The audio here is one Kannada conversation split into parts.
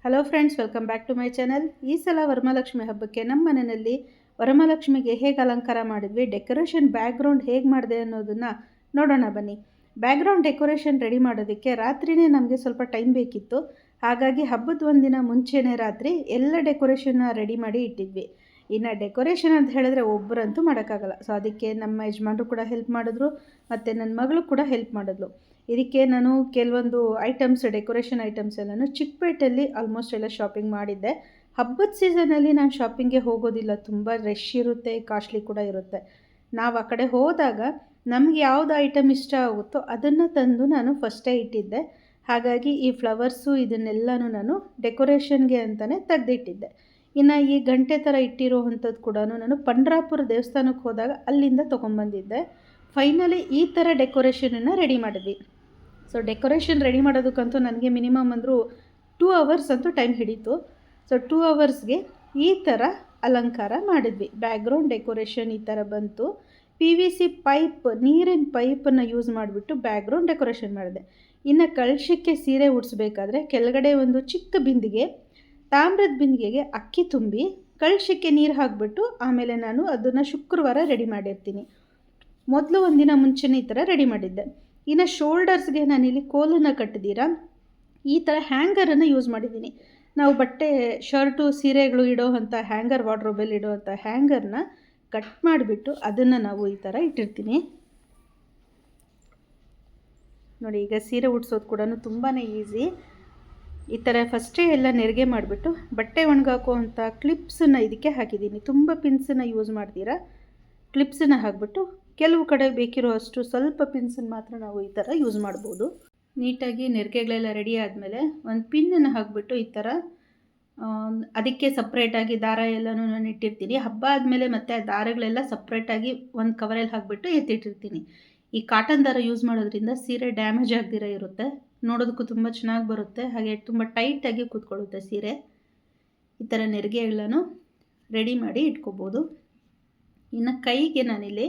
Hello friends, welcome back to my channel. ಈ ಸಲ ವರಮಹಾಲಕ್ಷ್ಮಿ ಹಬ್ಬಕ್ಕೆ ನಮ್ಮ ಮನೆಯಲ್ಲಿ ವರಮಹಾಲಕ್ಷ್ಮಿಗೆ ಹೇಗೆ ಅಲಂಕಾರ ಮಾಡಿದ್ವಿ, ಡೆಕೋರೇಷನ್ ಬ್ಯಾಕ್ಗ್ರೌಂಡ್ ಹೇಗೆ ಮಾಡಿದೆ ಅನ್ನೋದನ್ನು ನೋಡೋಣ ಬನ್ನಿ. ಬ್ಯಾಕ್ಗ್ರೌಂಡ್ ಡೆಕೋರೇಷನ್ ರೆಡಿ ಮಾಡೋದಕ್ಕೆ ರಾತ್ರಿಯೇ ನಮಗೆ ಸ್ವಲ್ಪ ಟೈಮ್ ಬೇಕಿತ್ತು. ಹಾಗಾಗಿ ಹಬ್ಬದ ಒಂದಿನ ಮುಂಚೆನೇ ರಾತ್ರಿ ಎಲ್ಲ ಡೆಕೋರೇಷನ್ನ ರೆಡಿ ಮಾಡಿ ಇಟ್ಟಿದ್ವಿ. ಇನ್ನು ಡೆಕೋರೇಷನ್ ಅಂತ ಹೇಳಿದ್ರೆ ಒಬ್ಬರಂತೂ ಮಾಡೋಕ್ಕಾಗಲ್ಲ. ಸೊ ಅದಕ್ಕೆ ನಮ್ಮ ಯಜಮಾನರು ಕೂಡ ಹೆಲ್ಪ್ ಮಾಡಿದ್ರು, ಮತ್ತು ನನ್ನ ಮಗಳು ಕೂಡ ಹೆಲ್ಪ್ ಮಾಡಿದ್ಲು. ಇದಕ್ಕೆ ನಾನು ಕೆಲವೊಂದು ಡೆಕೋರೇಷನ್ ಐಟಮ್ಸ್ ಎಲ್ಲನೂ ಚಿಕ್ಕಪೇಟೆಯಲ್ಲಿ ಆಲ್ಮೋಸ್ಟ್ ಎಲ್ಲ ಶಾಪಿಂಗ್ ಮಾಡಿದ್ದೆ. ಹಬ್ಬದ ಸೀಸನಲ್ಲಿ ನಾನು ಶಾಪಿಂಗ್ಗೆ ಹೋಗೋದಿಲ್ಲ, ತುಂಬ ರಶ್ ಇರುತ್ತೆ, ಕಾಸ್ಟ್ಲಿ ಕೂಡ ಇರುತ್ತೆ. ನಾವು ಆ ಕಡೆ ಹೋದಾಗ ನಮ್ಗೆ ಯಾವುದು ಐಟಮ್ ಇಷ್ಟ ಆಗುತ್ತೋ ಅದನ್ನು ತಂದು ನಾನು ಫಸ್ಟೇ ಇಟ್ಟಿದ್ದೆ. ಹಾಗಾಗಿ ಈ ಫ್ಲವರ್ಸು ಇದನ್ನೆಲ್ಲನೂ ನಾನು ಡೆಕೋರೇಷನ್ಗೆ ಅಂತಲೇ ತೆಗೆದಿಟ್ಟಿದ್ದೆ. ಇನ್ನು ಈ ಗಂಟೆ ಥರ ಇಟ್ಟಿರೋವಂಥದ್ದು ಕೂಡ ನಾನು ಪಂಡ್ರಾಪುರ ದೇವಸ್ಥಾನಕ್ಕೆ ಹೋದಾಗ ಅಲ್ಲಿಂದ ತೊಗೊಂಬಂದಿದ್ದೆ. ಫೈನಲಿ ಈ ಥರ ಡೆಕೋರೇಷನನ್ನು ರೆಡಿ ಮಾಡಿದ್ವಿ. ಸೊ ಡೆಕೋರೇಷನ್ ರೆಡಿ ಮಾಡೋದಕ್ಕಂತೂ ನನಗೆ ಮಿನಿಮಮ್ ಅಂದರೂ 2 ಅವರ್ಸ್ ಅಂತೂ ಟೈಮ್ ಹಿಡಿತು. ಸೊ 2 ಅವರ್ಸ್ಗೆ ಈ ಥರ ಅಲಂಕಾರ ಮಾಡಿದ್ವಿ. ಬ್ಯಾಕ್ಗ್ರೌಂಡ್ ಡೆಕೋರೇಷನ್ ಈ ಥರ ಬಂತು. PVC ಪೈಪ್, ನೀರಿನ ಪೈಪನ್ನು ಯೂಸ್ ಮಾಡಿಬಿಟ್ಟು ಬ್ಯಾಕ್ಗ್ರೌಂಡ್ ಡೆಕೋರೇಷನ್ ಮಾಡಿದೆ. ಇನ್ನು ಕಳಶಕ್ಕೆ ಸೀರೆ ಉಡಿಸ್ಬೇಕಾದ್ರೆ ಕೆಳಗಡೆ ಒಂದು ಚಿಕ್ಕ ಬಿಂದಿಗೆ, ತಾಮ್ರದ ಬಿಂದಿಗೆಗೆ ಅಕ್ಕಿ ತುಂಬಿ ಕಳಶಕ್ಕೆ ನೀರು ಹಾಕಿಬಿಟ್ಟು ಆಮೇಲೆ ನಾನು ಅದನ್ನು ಶುಕ್ರವಾರ ರೆಡಿ ಮಾಡಿರ್ತೀನಿ. ಮೊದಲು ಒಂದಿನ ಮುಂಚೆನೇ ಈ ಥರ ರೆಡಿ ಮಾಡಿದ್ದೆ. ಇನ್ನು ಶೋಲ್ಡರ್ಸ್ಗೆ ನಾನಿಲ್ಲಿ ಕೋಲನ್ನು ಕಟ್ಟಿದ್ದೀರಾ ಈ ಥರ ಹ್ಯಾಂಗರನ್ನು ಯೂಸ್ ಮಾಡಿದ್ದೀನಿ. ನಾವು ಬಟ್ಟೆ, ಶರ್ಟು, ಸೀರೆಗಳು ಇಡೋ ಅಂಥ ಹ್ಯಾಂಗರ್, ವಾರ್ಡ್ರೋಬಲ್ಲಿ ಇಡೋ ಅಂಥ ಹ್ಯಾಂಗರ್ನ ಕಟ್ ಮಾಡಿಬಿಟ್ಟು ಅದನ್ನು ನಾವು ಈ ಥರ ಇಟ್ಟಿರ್ತೀನಿ. ನೋಡಿ, ಈಗ ಸೀರೆ ಉಡ್ಸೋದು ಕೂಡ ತುಂಬಾ ಈಸಿ. ಈ ಥರ ಫಸ್ಟೇ ಎಲ್ಲ ನೆರಿಗೆ ಮಾಡಿಬಿಟ್ಟು ಬಟ್ಟೆ ಒಣಗಾಕೋ ಅಂಥ ಕ್ಲಿಪ್ಸನ್ನು ಇದಕ್ಕೆ ಹಾಕಿದ್ದೀನಿ. ತುಂಬ ಪಿನ್ಸನ್ನು ಯೂಸ್ ಮಾಡ್ತೀರಾ, ಕ್ಲಿಪ್ಸನ್ನು ಹಾಕಿಬಿಟ್ಟು ಕೆಲವು ಕಡೆ ಬೇಕಿರೋ ಅಷ್ಟು ಸ್ವಲ್ಪ ಪಿನ್ಸನ್ನು ಮಾತ್ರ ನಾವು ಈ ಥರ ಯೂಸ್ ಮಾಡ್ಬೋದು. ನೀಟಾಗಿ ನೆರಿಗೆಗಳೆಲ್ಲ ರೆಡಿ ಆದಮೇಲೆ ಒಂದು ಪಿನ್ನನ್ನು ಹಾಕಿಬಿಟ್ಟು ಈ ಥರ ಅದಕ್ಕೆ ಸಪ್ರೇಟಾಗಿ ದಾರ ಎಲ್ಲನೂ ನಾನು ಇಟ್ಟಿರ್ತೀನಿ. ಹಬ್ಬ ಆದಮೇಲೆ ಮತ್ತು ದಾರಗಳೆಲ್ಲ ಸಪ್ರೇಟಾಗಿ ಒಂದು ಕವರಲ್ಲಿ ಹಾಕಿಬಿಟ್ಟು ಎತ್ತಿಟ್ಟಿರ್ತೀನಿ. ಈ ಕಾಟನ್ ದಾರ ಯೂಸ್ ಮಾಡೋದ್ರಿಂದ ಸೀರೆ ಡ್ಯಾಮೇಜ್ ಆಗದಿರ ಇರುತ್ತೆ, ನೋಡೋದಕ್ಕೂ ತುಂಬ ಚೆನ್ನಾಗಿ ಬರುತ್ತೆ, ಹಾಗೆ ತುಂಬ ಟೈಟಾಗಿ ಕೂತ್ಕೊಳ್ಳುತ್ತೆ ಸೀರೆ. ಈ ಥರ ನೆರಿಗೆ ಎಲ್ಲನೂ ರೆಡಿ ಮಾಡಿ ಇಟ್ಕೋಬೋದು. ಇನ್ನು ಕೈಗೆ ನಾನಿಲ್ಲಿ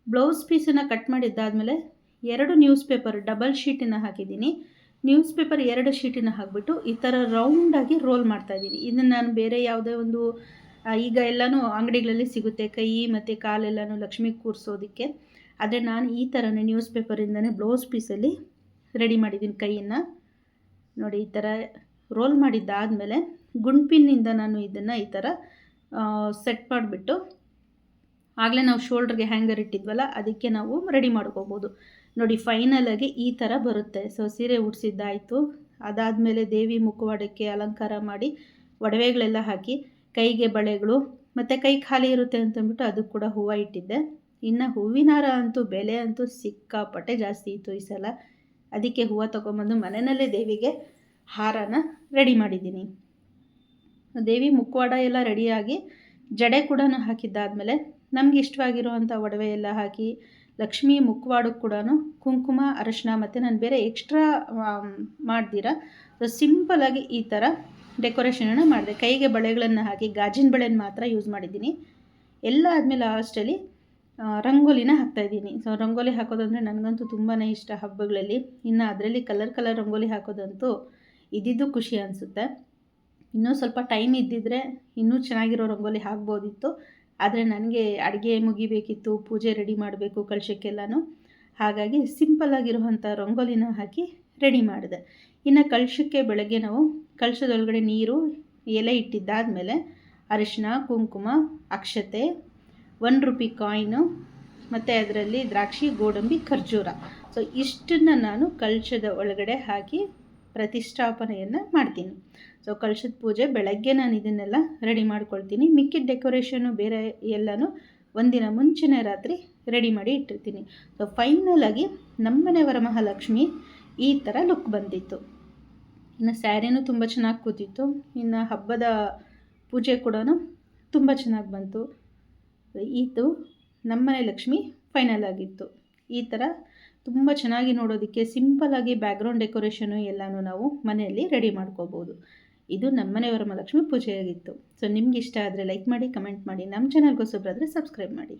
ಬ್ಲೌಸ್ ಪೀಸನ್ನು ಕಟ್ ಮಾಡಿದ್ದಾದಮೇಲೆ 2 ನ್ಯೂಸ್ ಪೇಪರ್ ಡಬಲ್ ಶೀಟನ್ನು ಹಾಕಿದ್ದೀನಿ. ನ್ಯೂಸ್ ಪೇಪರ್ 2 ಶೀಟನ್ನು ಹಾಕಿಬಿಟ್ಟು ಈ ಥರ ರೌಂಡಾಗಿ ರೋಲ್ ಮಾಡ್ತಾಯಿದ್ದೀನಿ. ಇದನ್ನು ನಾನು ಬೇರೆ ಯಾವುದೇ ಒಂದು ಈಗ ಎಲ್ಲನೂ ಅಂಗಡಿಗಳಲ್ಲಿ ಸಿಗುತ್ತೆ, ಕೈ ಮತ್ತು ಕಾಲೆಲ್ಲನೂ ಲಕ್ಷ್ಮಿ ಕೂರಿಸೋದಕ್ಕೆ. ಆದರೆ ನಾನು ಈ ಥರನೇ ನ್ಯೂಸ್ ಪೇಪರಿಂದನೇ ಬ್ಲೌಸ್ ಪೀಸಲ್ಲಿ ರೆಡಿ ಮಾಡಿದ್ದೀನಿ ಕೈಯನ್ನು. ನೋಡಿ, ಈ ಥರ ರೋಲ್ ಮಾಡಿದ್ದಾದಮೇಲೆ ಗುಂಡ್ಪಿನ್ನಿಂದ ನಾನು ಇದನ್ನು ಈ ಥರ ಸೆಟ್ ಮಾಡಿಬಿಟ್ಟು, ಆಗಲೇ ನಾವು ಶೋಲ್ಡ್ರಿಗೆ ಹ್ಯಾಂಗರ್ ಇಟ್ಟಿದ್ವಲ್ಲ ಅದಕ್ಕೆ ನಾವು ರೆಡಿ ಮಾಡ್ಕೋಬೋದು. ನೋಡಿ, ಫೈನಲಾಗಿ ಈ ಥರ ಬರುತ್ತೆ. ಸೊ ಸೀರೆ ಉಡಿಸಿದ್ದಾಯಿತು. ಅದಾದಮೇಲೆ ದೇವಿ ಮುಖವಾಡಕ್ಕೆ ಅಲಂಕಾರ ಮಾಡಿ ಒಡವೆಗಳೆಲ್ಲ ಹಾಕಿ, ಕೈಗೆ ಬಳೆಗಳು ಮತ್ತು ಕೈ ಖಾಲಿ ಇರುತ್ತೆ ಅಂತಂದ್ಬಿಟ್ಟು ಅದಕ್ಕೆ ಕೂಡ ಹೂವು ಇಟ್ಟಿದ್ದೆ. ಇನ್ನು ಹೂವಿನ ಹಾರ ಅಂತೂ ಬೆಲೆ ಅಂತೂ ಸಿಕ್ಕಾಪಟ್ಟೆ ಜಾಸ್ತಿ ಇತ್ತು ಈ ಸಲ. ಅದಕ್ಕೆ ಹೂವು ತೊಗೊಂಬಂದು ಮನೆಯಲ್ಲೇ ದೇವಿಗೆ ಹಾರನ ರೆಡಿ ಮಾಡಿದ್ದೀನಿ. ದೇವಿ ಮುಖವಾಡ ಎಲ್ಲ ರೆಡಿಯಾಗಿ ಜಡೆ ಕೂಡ ಹಾಕಿದ್ದಾದಮೇಲೆ ನಮ್ಗೆ ಇಷ್ಟವಾಗಿರೋ ಅಂಥ ಒಡವೆ ಎಲ್ಲ ಹಾಕಿ ಲಕ್ಷ್ಮಿ ಮುಖವಾಡಕ್ಕೆ ಕೂಡ ಕುಂಕುಮ, ಅರಿಶಿನ ಮತ್ತು ನಾನು ಬೇರೆ ಎಕ್ಸ್ಟ್ರಾ ಮಾಡ್ದಿರ ಸಿಂಪಲಾಗಿ ಈ ಥರ ಡೆಕೋರೇಷನನ್ನು ಮಾಡಿದೆ. ಕೈಗೆ ಬಳೆಗಳನ್ನು ಹಾಕಿ ಗಾಜಿನ ಬಳೆನ ಮಾತ್ರ ಯೂಸ್ ಮಾಡಿದ್ದೀನಿ. ಎಲ್ಲ ಆದಮೇಲೆ ಲಾಸ್ಟಲ್ಲಿ ರಂಗೋಲಿನ ಹಾಕ್ತಾಯಿದ್ದೀನಿ. ಸೊ ರಂಗೋಲಿ ಹಾಕೋದಂದರೆ ನನಗಂತೂ ತುಂಬಾ ಇಷ್ಟ ಹಬ್ಬಗಳಲ್ಲಿ. ಇನ್ನು ಅದರಲ್ಲಿ ಕಲರ್ ರಂಗೋಲಿ ಹಾಕೋದಂತೂ ಇದ್ದಿದ್ದು ಖುಷಿ ಅನಿಸುತ್ತೆ. ಇನ್ನೂ ಸ್ವಲ್ಪ ಟೈಮ್ ಇದ್ದಿದ್ದರೆ ಇನ್ನೂ ಚೆನ್ನಾಗಿರೋ ರಂಗೋಲಿ ಹಾಕ್ಬೋದಿತ್ತು. ಆದರೆ ನನಗೆ ಅಡುಗೆ ಮುಗಿಬೇಕಿತ್ತು, ಪೂಜೆ ರೆಡಿ ಮಾಡಬೇಕು ಕಳಶಕ್ಕೆಲ್ಲನೂ. ಹಾಗಾಗಿ ಸಿಂಪಲ್ಲಾಗಿರುವಂಥ ರಂಗೋಲಿನ ಹಾಕಿ ರೆಡಿ ಮಾಡಿದೆ. ಇನ್ನು ಕಳಶಕ್ಕೆ ಬೆಳಗ್ಗೆ ನಾವು ಕಳಶದೊಳಗಡೆ ನೀರು, ಎಲೆ ಇಟ್ಟಿದ್ದಾದಮೇಲೆ ಅರಿಶಿನ, ಕುಂಕುಮ, ಅಕ್ಷತೆ, 1 ರೂಪಾಯಿ ಕಾಯಿನು ಮತ್ತು ಅದರಲ್ಲಿ ದ್ರಾಕ್ಷಿ, ಗೋಡಂಬಿ, ಖರ್ಜೂರ. ಸೊ ಇಷ್ಟನ್ನು ನಾನು ಕಳಶದ ಒಳಗಡೆ ಹಾಕಿ ಪ್ರತಿಷ್ಠಾಪನೆಯನ್ನು ಮಾಡ್ತೀನಿ. ಸೊ ಕಳಶದ ಪೂಜೆ ಬೆಳಗ್ಗೆ ನಾನು ಇದನ್ನೆಲ್ಲ ರೆಡಿ ಮಾಡ್ಕೊಳ್ತೀನಿ. ಮಿಕ್ಕಿದ ಡೆಕೋರೇಷನು ಬೇರೆ ಎಲ್ಲನೂ ಒಂದಿನ ಮುಂಚೆನೇ ರಾತ್ರಿ ರೆಡಿ ಮಾಡಿ ಇಟ್ಟಿರ್ತೀನಿ. ಸೊ ಫೈನಲಾಗಿ ನಮ್ಮನೆ ವರಮಹಾಲಕ್ಷ್ಮಿ ಈ ಥರ ಲುಕ್ ಬಂದಿತ್ತು. ಇನ್ನು ಸ್ಯಾರಿನೂ ತುಂಬ ಚೆನ್ನಾಗಿ ಕೂತಿತ್ತು. ಇನ್ನು ಹಬ್ಬದ ಪೂಜೆ ಕೂಡ ತುಂಬ ಚೆನ್ನಾಗಿ ಬಂತು. ಇದು ನಮ್ಮನೆ ಲಕ್ಷ್ಮಿ ಫೈನಲ್ ಆಗಿತ್ತು. ಈ ಥರ ತುಂಬ ಚೆನ್ನಾಗಿ ನೋಡೋದಕ್ಕೆ ಸಿಂಪಲ್ಲಾಗಿ ಬ್ಯಾಕ್ಗ್ರೌಂಡ್ ಡೆಕೋರೇಷನು ಎಲ್ಲನೂ ನಾವು ಮನೆಯಲ್ಲಿ ರೆಡಿ ಮಾಡ್ಕೋಬೋದು. ಇದು ನಮ್ಮನೆ ವರಮಹಾಲಕ್ಷ್ಮಿ ಪೂಜೆಯಾಗಿತ್ತು. ಸೊ ನಿಮ್ಗೆ ಇಷ್ಟ ಆದರೆ ಲೈಕ್ ಮಾಡಿ, ಕಮೆಂಟ್ ಮಾಡಿ, ನಮ್ಮ ಚಾನಲ್ಗೆ ಹೊಸಬ್ರಾದರೆ ಸಬ್ಸ್ಕ್ರೈಬ್ ಮಾಡಿ.